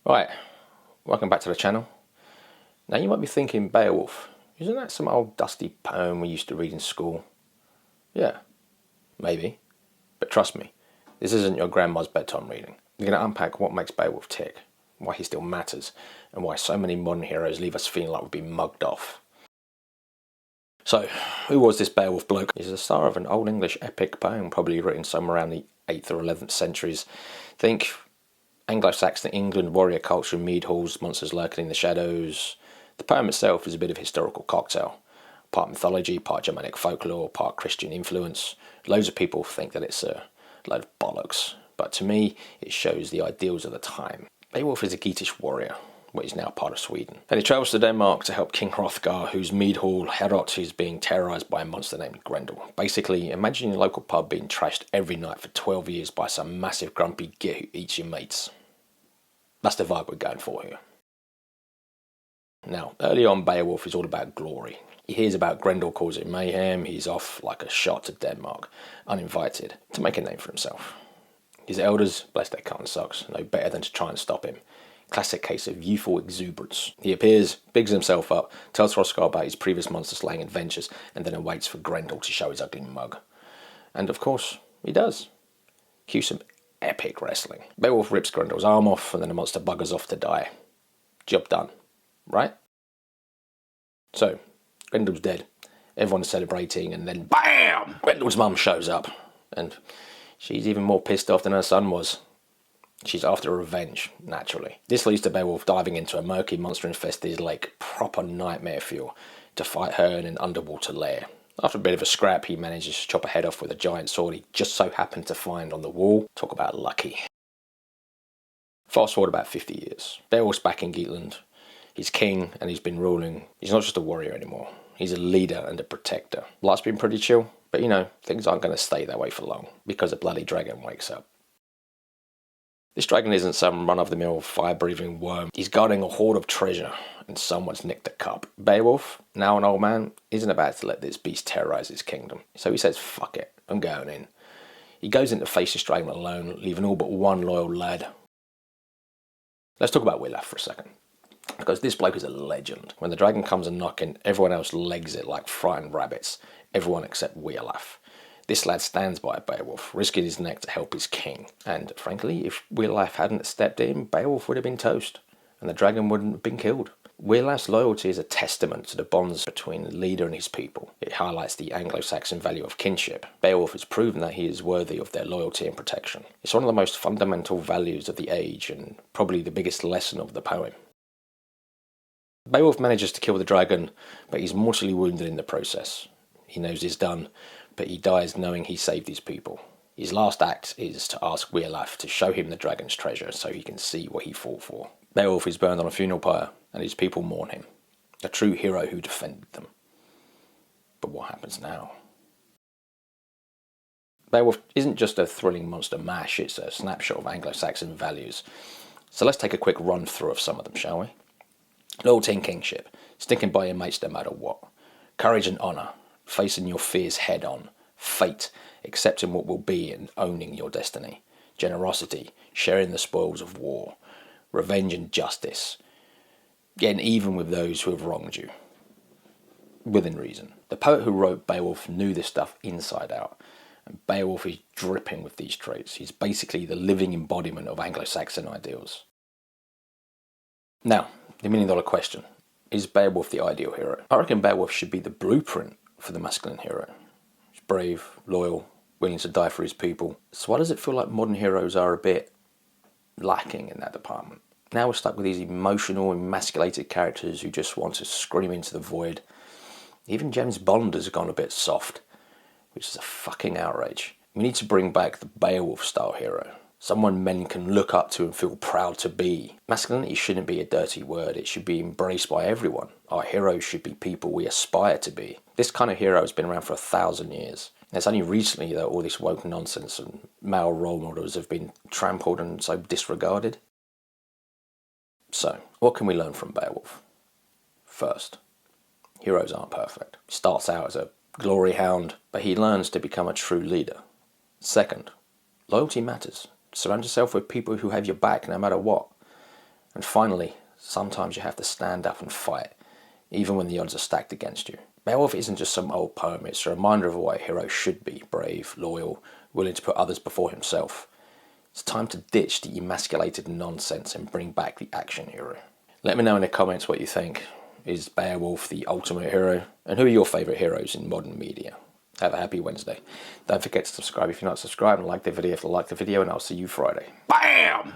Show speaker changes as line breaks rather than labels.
Right, welcome back to the channel. Now you might be thinking, Beowulf, isn't that some old dusty poem we used to read in school? Yeah, maybe. But trust me, this isn't your grandma's bedtime reading. We're going to unpack what makes Beowulf tick, why he still matters, and why so many modern heroes leave us feeling like we've been mugged off. So, who was this Beowulf bloke? He's the star of an Old English epic poem, probably written somewhere around the 8th or 11th centuries. Think Anglo-Saxon England, warrior culture, mead halls, monsters lurking in the shadows. The poem itself is a bit of a historical cocktail. Part mythology, part Germanic folklore, part Christian influence. Loads of people think that it's a load of bollocks, but to me it shows the ideals of the time. Beowulf is a Geatish warrior, what is now part of Sweden. And he travels to Denmark to help King Hrothgar, whose mead hall Herot is being terrorised by a monster named Grendel. Basically, imagine your local pub being trashed every night for 12 years by some massive grumpy git who eats your mates. That's the vibe we're going for here. Now, early on, Beowulf is all about glory. He hears about Grendel causing mayhem, he's off like a shot to Denmark, uninvited, to make a name for himself. His elders, bless their cotton socks, know better than to try and stop him. Classic case of youthful exuberance. He appears, bigs himself up, tells Hrothgar about his previous monster-slaying adventures, and then awaits for Grendel to show his ugly mug. And of course, he does. Cue some epic wrestling. Beowulf rips Grendel's arm off, and then the monster buggers off to die. Job done. Right? So, Grendel's dead. Everyone's celebrating, and then BAM! Grendel's mum shows up. And she's even more pissed off than her son was. She's after revenge, naturally. This leads to Beowulf diving into a murky, monster-infested lake, proper nightmare fuel, to fight her in an underwater lair. After a bit of a scrap, he manages to chop her head off with a giant sword he just so happened to find on the wall. Talk about lucky. Fast forward about 50 years. Beowulf's back in Geatland. He's king, and he's been ruling. He's not just a warrior anymore. He's a leader and a protector. Life's been pretty chill, but you know, things aren't going to stay that way for long, because a bloody dragon wakes up. This dragon isn't some run-of-the-mill fire-breathing worm. He's guarding a hoard of treasure, and someone's nicked the cup. Beowulf, now an old man, isn't about to let this beast terrorise his kingdom. So he says, fuck it, I'm going in. He goes in to face this dragon alone, leaving all but one loyal lad. Let's talk about WIGLAF for a second, because this bloke is a legend. When the dragon comes a knocking, everyone else legs it like frightened rabbits. Everyone except WIGLAF. This lad stands by Beowulf, risking his neck to help his king. And frankly, if WIGLAF hadn't stepped in, Beowulf would have been toast, and the dragon wouldn't have been killed. WIGLAF's loyalty is a testament to the bonds between the leader and his people. It highlights the Anglo-Saxon value of kinship. Beowulf has proven that he is worthy of their loyalty and protection. It's one of the most fundamental values of the age, and probably the biggest lesson of the poem. Beowulf manages to kill the dragon, but he's mortally wounded in the process. He knows it's done, but he dies knowing he saved his people. His last act is to ask WIGLAF to show him the dragon's treasure so he can see what he fought for. Beowulf is burned on a funeral pyre, and his people mourn him, a true hero who defended them. But what happens now? Beowulf isn't just a thrilling monster mash, it's a snapshot of Anglo-Saxon values. So let's take a quick run through of some of them, shall we? Loyalty and kingship, sticking by your mates no matter what. Courage and honour, facing your fears head on. Fate, accepting what will be and owning your destiny. Generosity, sharing the spoils of war. Revenge and justice, getting even with those who have wronged you. Within reason. The poet who wrote Beowulf knew this stuff inside out, and Beowulf is dripping with these traits. He's basically the living embodiment of Anglo-Saxon ideals. Now, the million-dollar question. Is Beowulf the ideal hero? I reckon Beowulf should be the blueprint for the masculine hero. He's brave, loyal, willing to die for his people. So why does it feel like modern heroes are a bit lacking in that department? Now we're stuck with these emotional, emasculated characters who just want to scream into the void. Even James Bond has gone a bit soft, which is a fucking outrage. We need to bring back the Beowulf-style hero. Someone men can look up to and feel proud to be. Masculinity shouldn't be a dirty word, it should be embraced by everyone. Our heroes should be people we aspire to be. This kind of hero has been around for 1,000 years. And it's only recently that all this woke nonsense and male role models have been trampled and so disregarded. So, what can we learn from Beowulf? First, heroes aren't perfect. He starts out as a Glory-Hound, but he learns to become a true leader. Second, loyalty matters. Surround yourself with people who have your back no matter what. And finally, sometimes you have to stand up and fight, even when the odds are stacked against you. Beowulf isn't just some old poem, it's a reminder of what a hero should be: brave, loyal, willing to put others before himself. It's time to ditch the emasculated nonsense and bring back the action hero. Let me know in the comments what you think. Is Beowulf the ultimate hero? And who are your favourite heroes in modern media? Have a happy Wednesday. Don't forget to subscribe if you're not subscribed, and like the video if you like the video, and I'll see you Friday. BAM!